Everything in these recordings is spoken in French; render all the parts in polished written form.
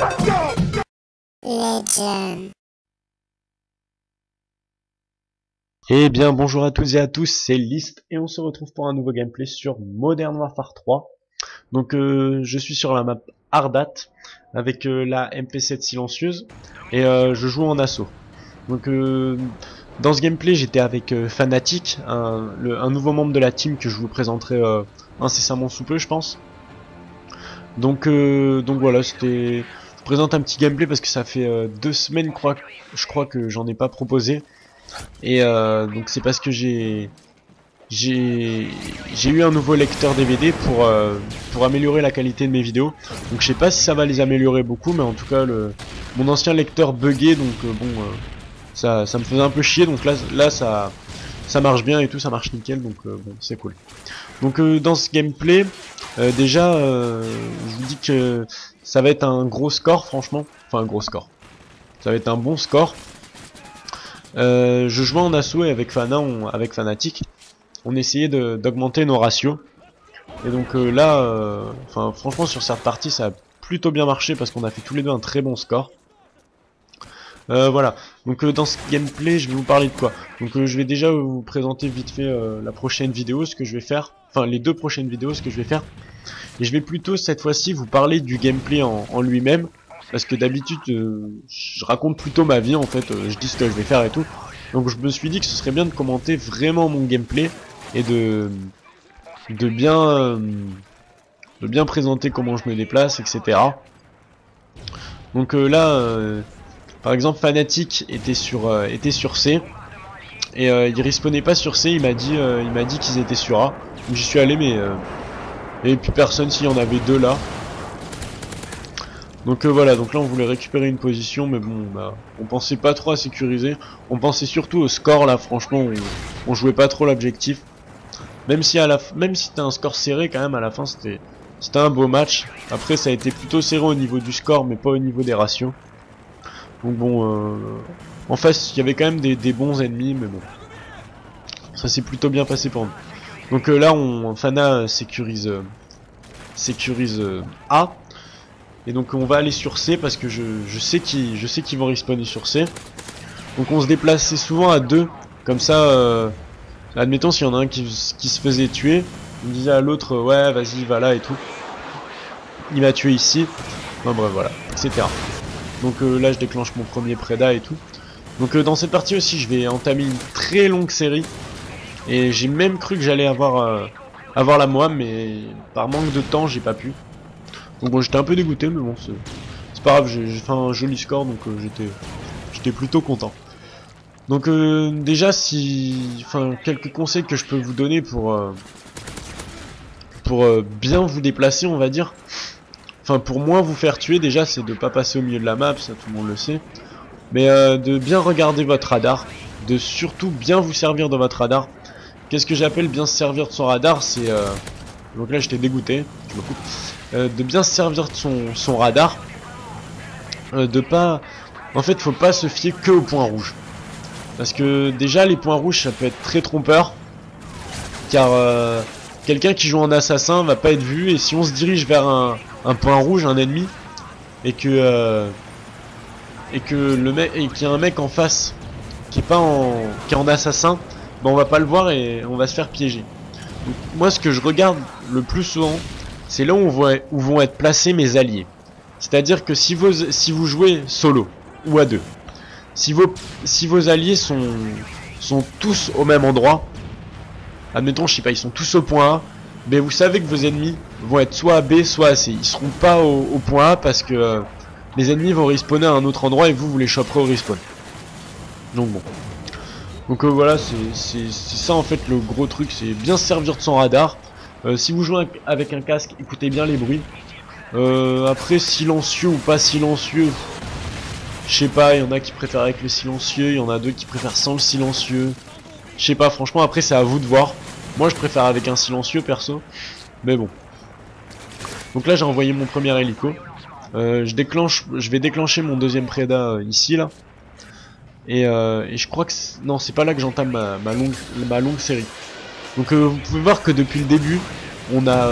Legend. Eh bien bonjour à toutes et à tous, c'est List et on se retrouve pour un nouveau gameplay sur Modern Warfare 3. Donc je suis sur la map Ardat avec la MP7 silencieuse et je joue en assaut. Donc dans ce gameplay j'étais avec Fnatic, un nouveau membre de la team que je vous présenterai incessamment sous peu je pense. Donc voilà, je présente un petit gameplay parce que ça fait 2 semaines je crois que j'en ai pas proposé. Et donc c'est parce que j'ai eu un nouveau lecteur DVD pour améliorer la qualité de mes vidéos. Donc je sais pas si ça va les améliorer beaucoup, mais en tout cas mon ancien lecteur buguait, donc ça me faisait un peu chier. Donc là ça marche bien et tout, ça marche nickel, donc bon, c'est cool. Donc dans ce gameplay, déjà je vous dis que ça va être un gros score, franchement. Enfin un gros score. Ça va être un bon score. Je jouais en assaut et avec avec Fnatic, on essayait d'augmenter nos ratios. Et donc là, franchement sur cette partie ça a plutôt bien marché parce qu'on a fait tous les deux un très bon score. Voilà, donc dans ce gameplay je vais vous parler de quoi. Donc je vais déjà vous présenter vite fait la prochaine vidéo, ce que je vais faire. Enfin les deux prochaines vidéos, ce que je vais faire. Et je vais plutôt cette fois-ci vous parler du gameplay en lui-même. Parce que d'habitude je raconte plutôt ma vie en fait, je dis ce que je vais faire et tout. Donc je me suis dit que ce serait bien de commenter vraiment mon gameplay et de bien présenter comment je me déplace, etc. Donc là par exemple Fnatic était sur C et il respawnait pas sur C, il m'a dit qu'ils étaient sur A. Donc j'y suis allé mais et puis personne, s'il y en avait deux là. Donc voilà, donc là on voulait récupérer une position, mais bon, on pensait pas trop à sécuriser. On pensait surtout au score là, franchement, on jouait pas trop l'objectif. Même si c'était un score serré quand même à la fin, c'était un beau match. Après ça a été plutôt serré au niveau du score, mais pas au niveau des ratios. Donc bon, en face il y avait quand même des bons ennemis, mais bon, ça s'est plutôt bien passé pour nous. Donc là Fana sécurise A. Et donc on va aller sur C parce que je sais qu'ils vont respawner sur C. Donc on se déplaçait souvent à deux. Comme ça, admettons s'il y en a un qui se faisait tuer, on disait à l'autre ouais vas-y va là et tout. Il m'a tué ici. Enfin bref voilà, etc. Donc là je déclenche mon premier prédat et tout. Donc dans cette partie aussi je vais entamer une très longue série. Et j'ai même cru que j'allais avoir la Moam, mais par manque de temps j'ai pas pu. Donc bon j'étais un peu dégoûté mais bon c'est pas grave, j'ai fait un joli score donc j'étais plutôt content. Donc déjà quelques conseils que je peux vous donner pour bien vous déplacer on va dire. Enfin pour moins vous faire tuer déjà c'est de pas passer au milieu de la map, ça tout le monde le sait. Mais de bien regarder votre radar, de surtout bien vous servir de votre radar. Qu'est-ce que j'appelle bien se servir de son radar, c'est donc là j'étais dégoûté, je me coupe. De bien se servir de son radar, de pas, en fait faut pas se fier que aux points rouges, parce que déjà les points rouges ça peut être très trompeur, car quelqu'un qui joue en assassin va pas être vu, et si on se dirige vers un point rouge, un ennemi, et qu'il y a un mec en face qui est en assassin, ben on va pas le voir et on va se faire piéger. Donc, moi ce que je regarde le plus souvent, c'est là où vont être placés mes alliés. C'est-à-dire que si vous jouez solo ou à deux, si vos alliés sont tous au même endroit, admettons je sais pas, ils sont tous au point A, mais vous savez que vos ennemis vont être soit à B soit à C. Ils seront pas au point A parce que les ennemis vont respawner à un autre endroit et vous les choperez au respawn. Donc bon. Donc voilà, c'est ça en fait le gros truc, c'est bien se servir de son radar. Si vous jouez avec un casque, écoutez bien les bruits. Après, silencieux ou pas silencieux, je sais pas, il y en a qui préfèrent avec le silencieux, il y en a d'autres qui préfèrent sans le silencieux. Je sais pas, franchement, après c'est à vous de voir. Moi je préfère avec un silencieux perso, mais bon. Donc là j'ai envoyé mon premier hélico. Je vais déclencher mon deuxième prédat ici là. Et je crois que non, c'est pas là que j'entame ma longue série. Donc vous pouvez voir que depuis le début, on a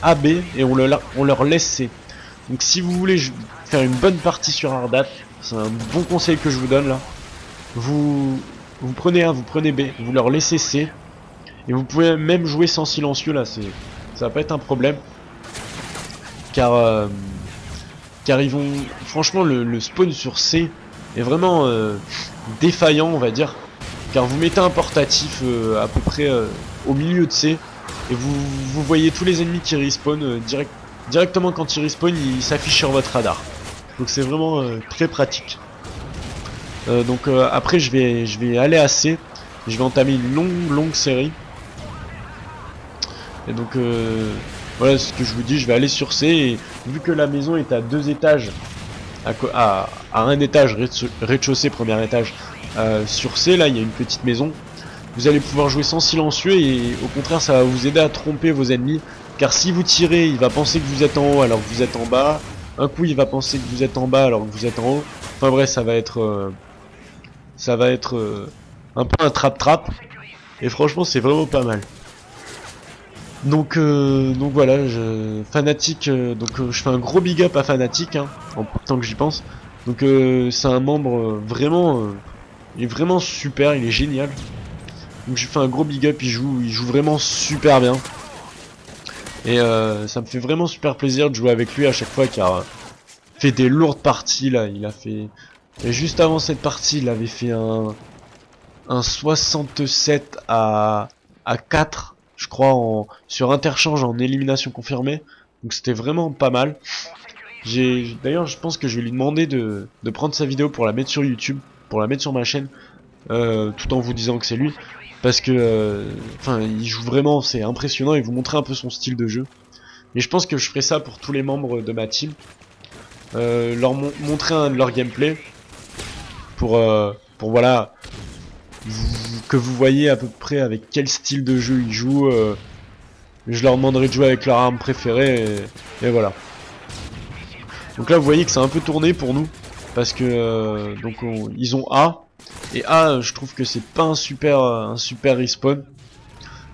A, B et on leur laisse C. Donc si vous voulez faire une bonne partie sur Ardat, c'est un bon conseil que je vous donne là. Vous prenez A, vous prenez B, vous leur laissez C. Et vous pouvez même jouer sans silencieux là, ça va pas être un problème. Car ils vont... Franchement le spawn sur C est vraiment défaillant on va dire. Car vous mettez un portatif à peu près au milieu de C. Et vous voyez tous les ennemis qui respawn directement quand ils respawn, ils s'affichent sur votre radar. Donc c'est vraiment très pratique. Donc après je vais aller à C. Je vais entamer une longue série. Et donc voilà ce que je vous dis, je vais aller sur C. Et vu que la maison est à 2 étages, à un étage, rez-de-chaussée, premier étage, sur C, là il y a une petite maison. Vous allez pouvoir jouer sans silencieux et au contraire ça va vous aider à tromper vos ennemis. Car si vous tirez, il va penser que vous êtes en haut alors que vous êtes en bas. Un coup il va penser que vous êtes en bas alors que vous êtes en haut. Enfin bref, ça va être un peu un trap-trap. Et franchement c'est vraiment pas mal. Donc voilà, Fnatic, je fais un gros big up à Fnatic, hein, en tant que j'y pense. Donc c'est un membre il est vraiment super, il est génial. Donc je fais un gros big up, il joue vraiment super bien. Et ça me fait vraiment super plaisir de jouer avec lui à chaque fois car fait des lourdes parties là, il a fait... Et juste avant cette partie, il avait fait un 67 à 4, je crois, sur interchange en élimination confirmée. Donc c'était vraiment pas mal. D'ailleurs, je pense que je vais lui demander de prendre sa vidéo pour la mettre sur YouTube, pour la mettre sur ma chaîne, tout en vous disant que c'est lui. Parce que, enfin, il joue vraiment, c'est impressionnant, et vous montrer un peu son style de jeu. Et je pense que je ferai ça pour tous les membres de ma team. Leur montrer un de leur gameplay. Pour voilà, que vous voyez à peu près avec quel style de jeu ils jouent. Je leur demanderai de jouer avec leur arme préférée, et voilà. Donc là vous voyez que c'est un peu tourné pour nous. Parce que, ils ont A. Et A, je trouve que c'est pas un super respawn.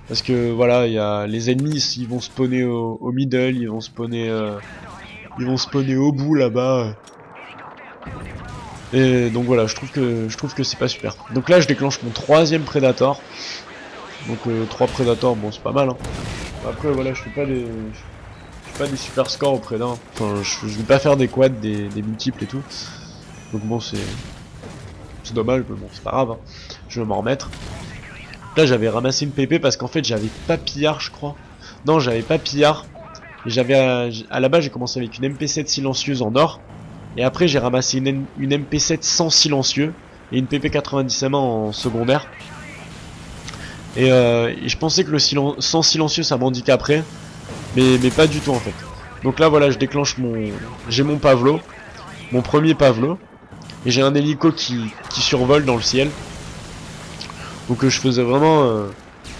Parce que voilà, il y a les ennemis, ils vont spawner au middle, ils vont spawner au bout là-bas. Et donc voilà, je trouve que c'est pas super. Donc là je déclenche mon 3ème Predator. Donc 3 Predators, bon c'est pas mal, hein. Après voilà, je fais pas des super scores au Preda, hein. Enfin je vais pas faire des quads, des multiples et tout. Donc bon c'est dommage, mais bon c'est pas grave, hein. Je vais m'en remettre. Là j'avais ramassé une PP parce qu'en fait j'avais pas pillard je crois. Non, j'avais pas pillard. Et j'avais à la base j'ai commencé avec une MP7 silencieuse en or. Et après j'ai ramassé une MP7 sans silencieux et une PP90 en secondaire. Et je pensais que le sans silencieux ça m'handicaperait, mais pas du tout en fait. Donc là voilà, je déclenche j'ai mon Pavlo, mon premier Pavlo, et j'ai un hélico qui survole dans le ciel. Donc je faisais vraiment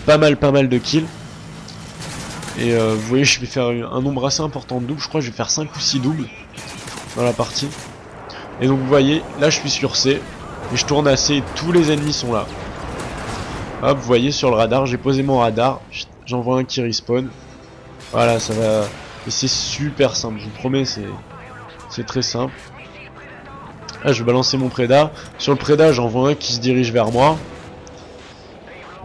pas mal de kills. Et vous voyez, je vais faire un nombre assez important de doubles, je crois que je vais faire 5 ou 6 doubles dans la partie. Et donc vous voyez, là je suis sur C, et je tourne à C, et tous les ennemis sont là. Hop, vous voyez sur le radar, j'ai posé mon radar, j'envoie un qui respawn. Voilà, ça va... Et c'est super simple, je vous promets, c'est très simple. Là je vais balancer mon Préda. Sur le Préda, j'envoie un qui se dirige vers moi.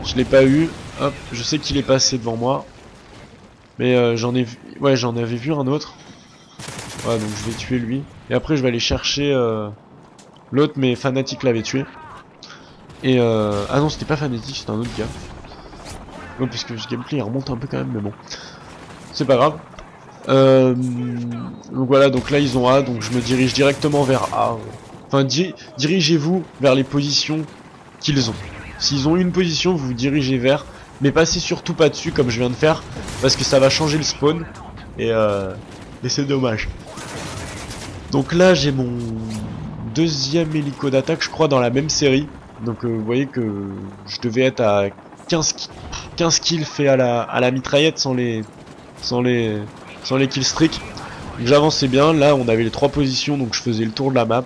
Je l'ai pas eu. Hop, je sais qu'il est passé devant moi. Mais j'en avais vu un autre. Ouais, donc je vais tuer lui. Et après je vais aller chercher l'autre, mais Fnatic l'avait tué. Et ah non, c'était pas Fnatic, c'était un autre gars. Non, parce que ce gameplay il remonte un peu quand même, mais bon. C'est pas grave. Donc voilà, donc là ils ont A, donc je me dirige directement vers A. Enfin, dirigez-vous vers les positions qu'ils ont. S'ils ont une position, vous vous dirigez vers. Mais passez surtout pas dessus comme je viens de faire, parce que ça va changer le spawn. Et c'est dommage. Donc là j'ai mon 2ème hélico d'attaque, je crois, dans la même série. Donc vous voyez que je devais être à 15 kills faits à la mitraillette sans les killstreaks. Donc j'avançais bien, là on avait les 3 positions, donc je faisais le tour de la map.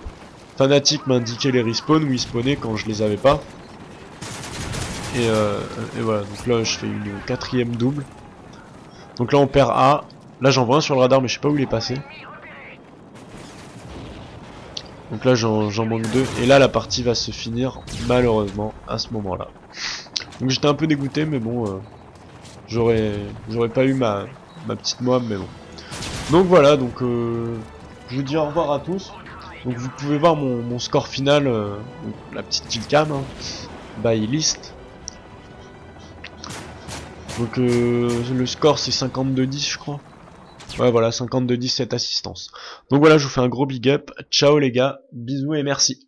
Fnatic m'indiquait les respawns où ils spawnaient quand je les avais pas. Et voilà, donc là je fais une 4ème double. Donc là on perd A. Là j'en vois un sur le radar mais je sais pas où il est passé. Donc là j'en manque 2 et là la partie va se finir malheureusement à ce moment là. Donc j'étais un peu dégoûté mais bon j'aurais pas eu ma petite mob mais bon. Donc voilà donc je vous dis au revoir à tous. Donc vous pouvez voir mon score final, donc la petite killcam hein, by list. Donc le score c'est 52-10 je crois. Ouais voilà 52-10 cette assistance. Donc voilà je vous fais un gros big up. Ciao les gars, bisous et merci.